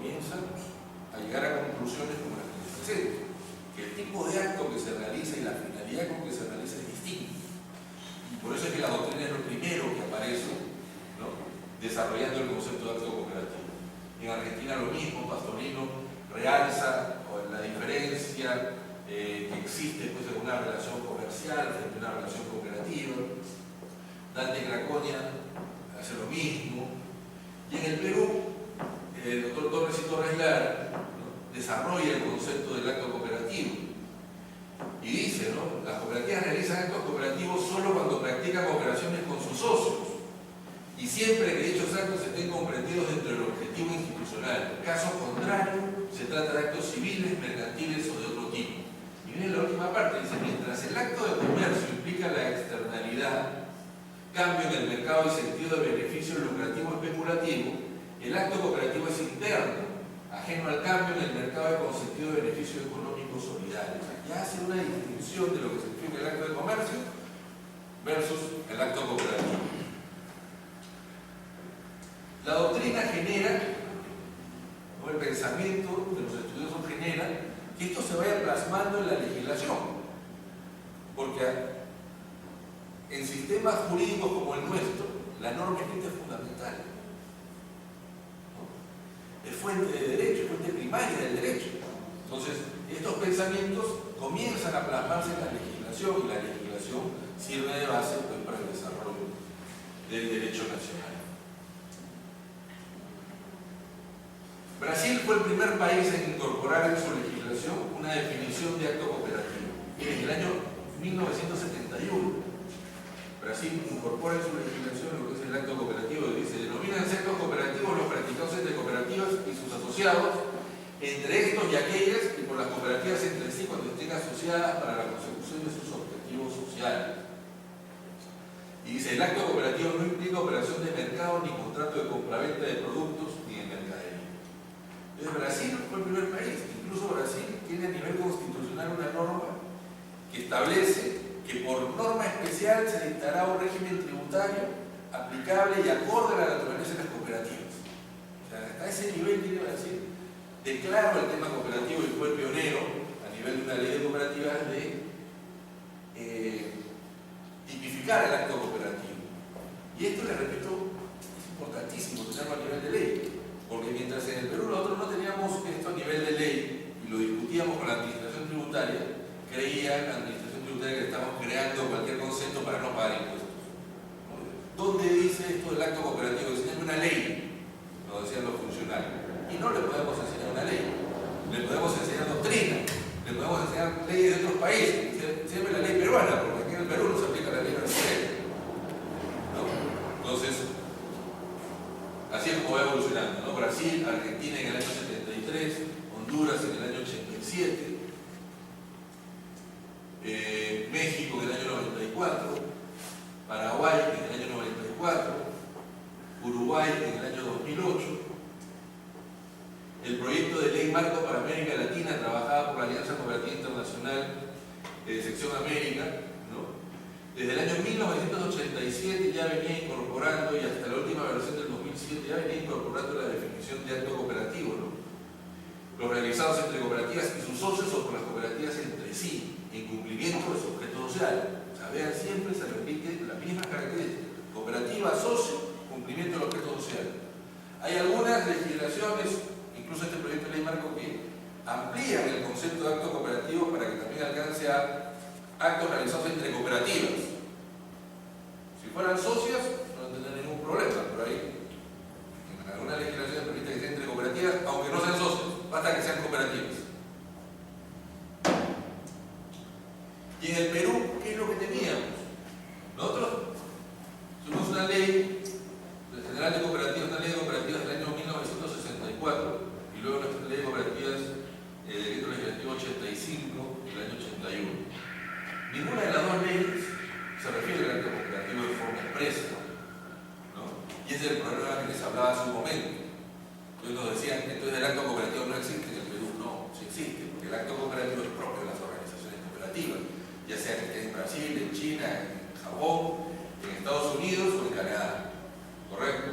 comienzan a llegar a conclusiones como las que les presento, que el tipo de acto que se realiza y la finalidad con que se realiza es distinto. Y por eso es que la doctrina es lo primero que aparece, ¿no?, desarrollando el concepto de acto cooperativo. En Argentina lo mismo, Pastorino realza la diferencia que existe pues, en una relación comercial frente a una relación cooperativa. Dante Craconia hace lo mismo. Y en el Perú, el doctor Torres y Torres Lara, ¿no?, desarrolla el concepto del acto cooperativo y dice, ¿no?, las cooperativas realizan actos cooperativos solo cuando practican operaciones con sus socios y siempre que dichos actos estén comprendidos dentro del objetivo institucional. En caso contrario, se trata de actos civiles, mercantiles o de otro tipo. Y viene la última parte, dice, mientras el acto de comercio implica la externalidad, cambio en el mercado y sentido de beneficio lucrativo especulativo, el acto cooperativo es interno, ajeno al cambio en el mercado con sentido de beneficio económico solidario. O sea, ya hace una distinción de lo que significa el acto de comercio versus el acto cooperativo. La doctrina genera, ¿no?, el pensamiento de los estudiosos genera que esto se vaya plasmando en la legislación, porque en sistemas jurídicos como el nuestro, la norma escrita es fundamental, ¿no?, es fuente de derecho, es fuente primaria del derecho. Entonces, estos pensamientos comienzan a plasmarse en la legislación y la legislación sirve de base pues, para el desarrollo del derecho nacional. Brasil fue el primer país en incorporar en su legislación una definición de acto cooperativo. En el año 1971, Brasil incorpora en su legislación lo que es el acto cooperativo y dice: denominan actos cooperativos los practicados entre cooperativas y sus asociados, entre estos y aquellas que por las cooperativas entre sí cuando estén asociadas para la consecución de sus objetivos sociales. Y dice: el acto cooperativo no implica operación de mercado ni contrato de compraventa de productos ni de mercadería. Entonces Brasil fue el primer país. Incluso Brasil tiene a nivel constitucional una norma que establece que por norma especial se dictará un régimen tributario aplicable y acorde a la naturaleza de las cooperativas. O sea, hasta ese nivel tiene Brasil. Declaró el tema cooperativo y fue pionero a nivel de una ley de cooperativas de tipificar el acto cooperativo. Y esto, les repito, es importantísimo tenerlo a nivel de ley, porque mientras en el Perú nosotros no teníamos esto a nivel de ley y lo discutíamos con la administración tributaria, creía la administración tributaria que estamos creando cualquier concepto para no pagar impuestos. ¿Dónde dice esto del acto cooperativo? Dice una ley, lo decían los funcionarios. Y no le podemos enseñar una ley, le podemos enseñar doctrina, le podemos enseñar leyes de otros países, siempre la ley peruana, porque aquí en el Perú no se aplica la ley brasileña, ¿no? Entonces, así es como va evolucionando, ¿no? Brasil, Argentina en el año 73, Honduras en el año 87, México en el año 94, Paraguay en el año 94, Uruguay en el año 2008, el proyecto de ley marco para América Latina trabajada por la Alianza Cooperativa Internacional Sección América, ¿no? Desde el año 1987 ya venía incorporando, y hasta la última versión del 2007 ya venía incorporando la definición de acto cooperativo, ¿no? Los realizados entre cooperativas y sus socios o por las cooperativas entre sí, en cumplimiento de su objeto social. O sea, vean, siempre se repite las mismas características: cooperativa, socio, cumplimiento del objeto social. Hay algunas legislaciones, incluso este proyecto de ley marco, que amplían el concepto de acto cooperativo para que también alcance a actos realizados entre cooperativas. Si fueran socias, no tendrían ningún problema, pero ahí en algunas legislaciones permite que sean entre cooperativas, aunque no sean socios, basta que sean cooperativas. Y en el Perú, ¿qué es lo que teníamos? Nosotros tuvimos una ley general de cooperativas, una ley de cooperativas del año 1964, y luego nuestra ley de cooperativas, el decreto legislativo 85 del año 81. Ninguna de las dos leyes se refiere al acto cooperativo de forma expresa, ¿no? Y ese es el problema que les hablaba hace un momento. Entonces nos decían que entonces el acto cooperativo no existe en el Perú. No, sí existe, porque el acto cooperativo es propio de las organizaciones cooperativas, ya sea que estén en Brasil, en China, en Japón, en Estados Unidos o en Canadá. ¿Correcto?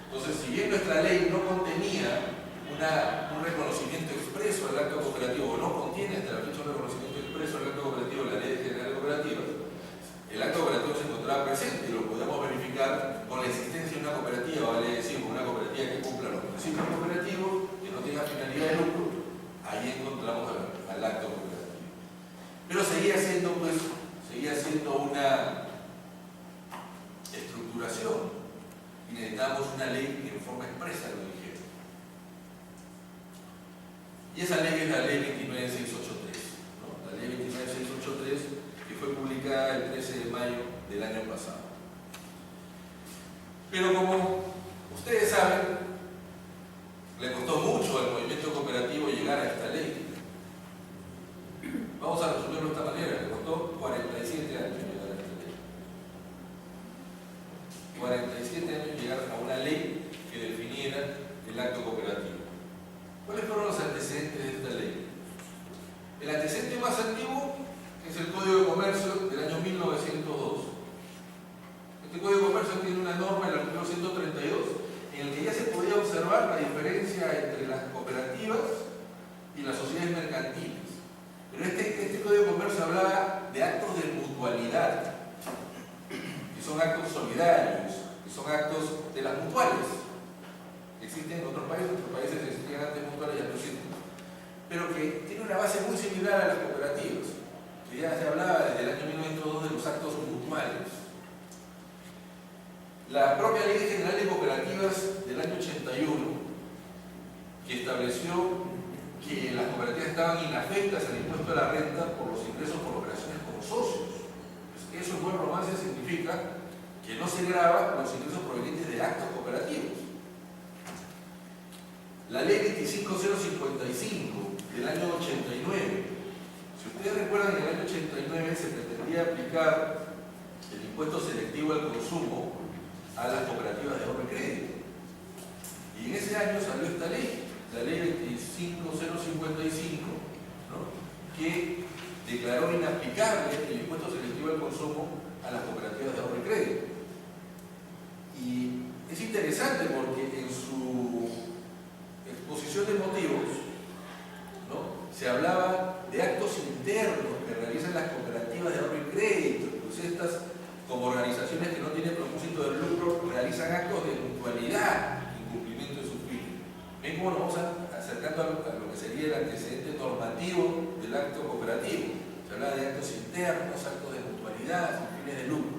Entonces, si bien nuestra ley no contenía un un reconocimiento expreso del acto cooperativo, o no contiene hasta la fecha un reconocimiento expreso del acto cooperativo en la Ley General de Cooperativas, el acto cooperativo se encontraba presente y lo podíamos verificar con la existencia de una cooperativa, vale decir, una cooperativa que cumpla los principios cooperativos, que no tenga finalidad de lucro. Ahí encontramos al acto cooperativo. Pero seguía siendo una estructuración y necesitábamos una ley que en forma expresa lo dijera. Y esa ley es la Ley 29683, ¿no? La Ley 29683 que fue publicada el 13 de mayo del año pasado. Pero como ustedes saben, le costó mucho al movimiento cooperativo llegar a esta ley. Vamos a resumirlo de esta manera, le costó 47 años llegar a esta ley. 47 años llegar a una ley que definiera el acto cooperativo. ¿Cuáles fueron los antecedentes de esta ley? El antecedente más antiguo es el Código de Comercio del año 1902. Este Código de Comercio tiene una norma en el artículo 132 en el que ya se podía observar la diferencia entre las cooperativas y las sociedades mercantiles. Pero este Código de Comercio hablaba de actos de mutualidad, que son actos solidarios, que son actos de las mutuales. Existen en otros países existían antes mutuales, ya no existen. Pero que tiene una base muy similar a las cooperativas, que ya se hablaba desde el año 1902 de los actos mutuales. La propia Ley General de Cooperativas del año 81, que estableció que las cooperativas estaban inafectas al impuesto a la renta por los ingresos por operaciones con socios. Eso en buen romance significa que no se gravan los ingresos provenientes de actos cooperativos. La Ley 25055 del año 89. Si ustedes recuerdan, en el año 89 se pretendía aplicar el impuesto selectivo al consumo a las cooperativas de ahorro y crédito. Y en ese año salió esta ley, la Ley 25055, ¿no?, que declaró inaplicable el impuesto selectivo al consumo a las cooperativas de ahorro y crédito. Y es interesante porque en su exposición de motivos, ¿no?, se hablaba de actos internos que realizan las cooperativas de ahorro y crédito. Pues estas, como organizaciones que no tienen propósito de lucro, realizan actos de mutualidad en cumplimiento de sus fines. ¿Ven cómo nos vamos acercando a lo que sería el antecedente normativo del acto cooperativo? Se habla de actos internos, actos de mutualidad, sin fines de lucro.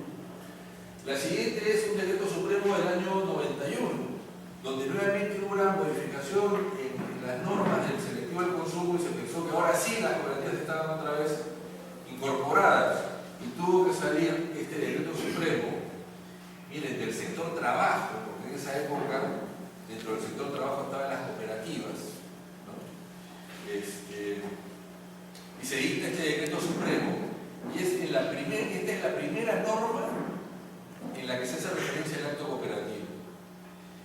La siguiente es un decreto supremo del año 91, donde nuevamente hubo una modificación en las normas del selectivo al consumo y se pensó que ahora sí las cooperativas estaban otra vez incorporadas y tuvo que salir este decreto supremo, miren, del sector trabajo, porque en esa época dentro del sector trabajo estaban las cooperativas, ¿no? Y se dicta este decreto supremo y esta es la primera norma en la que se hace referencia al acto cooperativo.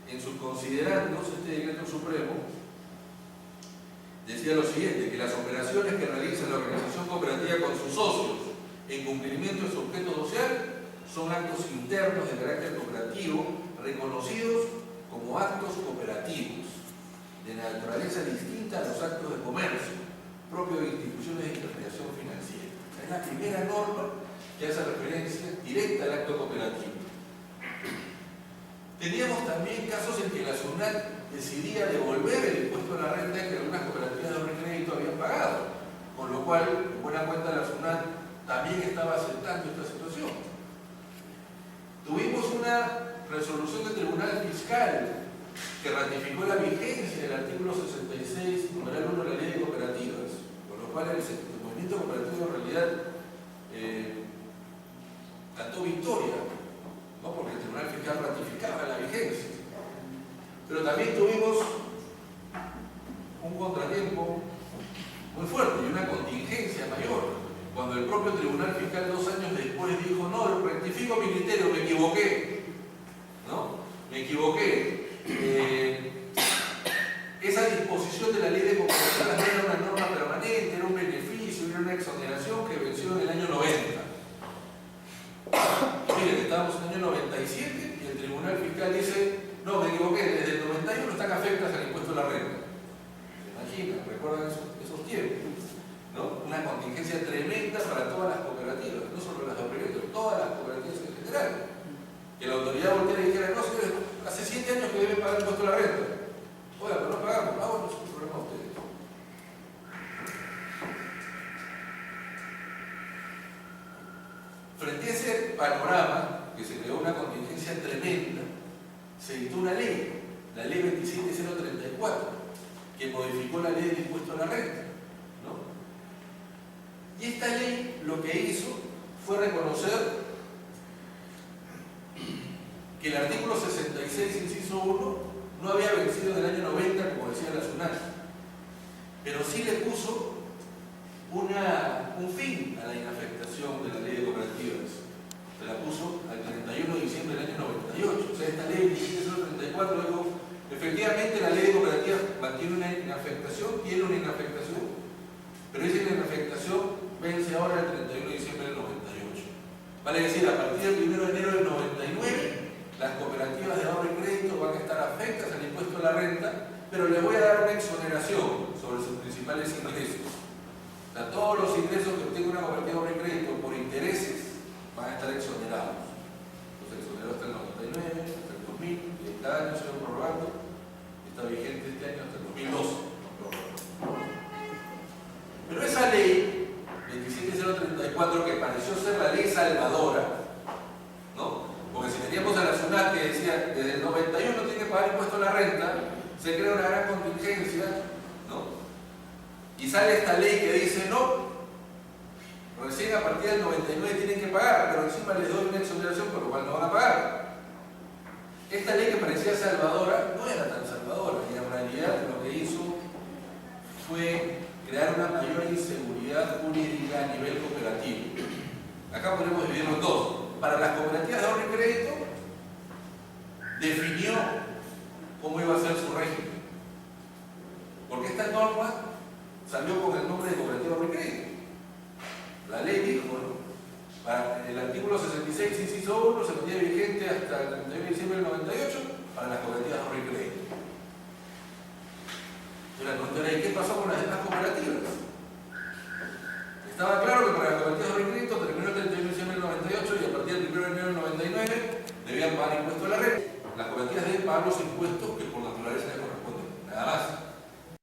En sus considerandos, este decreto supremo decía lo siguiente: que las operaciones que realiza la organización cooperativa con sus socios en cumplimiento de su objeto social son actos internos de carácter cooperativo reconocidos como actos cooperativos de naturaleza distinta a los actos de comercio propios de instituciones de intermediación financiera. Es la primera norma que hace referencia directa al acto cooperativo. Teníamos también casos en que la SUNAT decidía devolver el impuesto a la renta que algunas cooperativas de ahorro y crédito habían pagado, con lo cual, en buena cuenta, la SUNAT también estaba aceptando esta situación. Tuvimos una resolución del Tribunal Fiscal que ratificó la vigencia del artículo 66, numeral 1 de la Ley de Cooperativas, con lo cual el movimiento cooperativo en realidad cantó victoria, ¿no?, porque el Tribunal Fiscal ratificaba la vigencia. Pero también tuvimos un contratiempo muy fuerte y una contingencia mayor, cuando el propio Tribunal Fiscal 2 años después dijo: no, rectifico mi criterio, me equivoqué, ¿no? Me equivoqué. Esa disposición de la Ley de Cooperativas no era una norma permanente, era un beneficio, era una exoneración que venció en el año 90. Miren, estábamos en el año 97 y el Tribunal Fiscal dice: no, me equivoqué, desde el 91 están afectas al impuesto a la renta. recuerdan esos tiempos, ¿no? Una contingencia tremenda para todas las cooperativas, no solo las de crédito, todas las cooperativas en general. Que la autoridad volteara y dijera, no, señores, hace 7 años que deben pagar impuesto a la renta. Oiga, pero no pagamos. Ah, bueno, es un problema de ustedes. Frente a ese panorama, que se creó una contingencia tremenda, se dictó una ley, la ley 27034, que modificó la ley del impuesto a la renta, ¿no? Y esta ley lo que hizo fue reconocer que el artículo 66, inciso 1, no había vencido en el año 90, como decía la SUNAT, pero sí le puso un fin a la inafectación de la ley de cooperativas. Se la puso al 31 de diciembre del año 98. O sea, esta ley 27034 dijo, efectivamente la ley de cooperativas mantiene una inafectación, tiene una inafectación, pero esa inafectación vence ahora el 31 de diciembre del 98. Vale decir, a partir del 1 de enero del 99, las cooperativas de ahorro y crédito van a estar afectas al impuesto a la renta, pero les voy a dar una exoneración sobre sus principales ingresos. O sea, todos los ingresos que obtenga una cooperativa de ahorro y crédito por intereses van a estar exonerados. Los exonerados hasta el 99, hasta el 2000, y cada año se va prorrogando. Está vigente este año hasta el 2012. Pero esa ley 27034, que pareció ser la ley salvadora, ¿no? Porque si teníamos a la SUNAT que decía desde el 91 tiene que pagar impuesto a la renta, se crea una gran contingencia, ¿no? Y sale esta ley que dice no, recién a partir del 99 tienen que pagar, pero encima les doy una exoneración por lo cual no van a pagar. Esta ley que parecía salvadora no era tan salvadora, y en realidad lo que hizo fue crear una mayor inseguridad jurídica a nivel cooperativo. Acá podemos dividirlo en dos. Para las cooperativas de ahorro y crédito, definió cómo iba a ser su régimen. Porque esta norma salió con el nombre de cooperativa de ahorro y crédito. La ley dijo, ¿no? Para el artículo 66, inciso 1, se mantiene vigente hasta el 31 de diciembre del 98 para las cooperativas de ahorro y crédito. Entonces la cuestión es, ¿qué pasó con las demás cooperativas? Estaba claro que para las cooperativas de ahorro y crédito terminó el 31 de diciembre del 98 y a partir del 1 de enero del 99 debían pagar impuesto a la renta. Las cooperativas deben pagar los impuestos que por naturaleza les corresponden.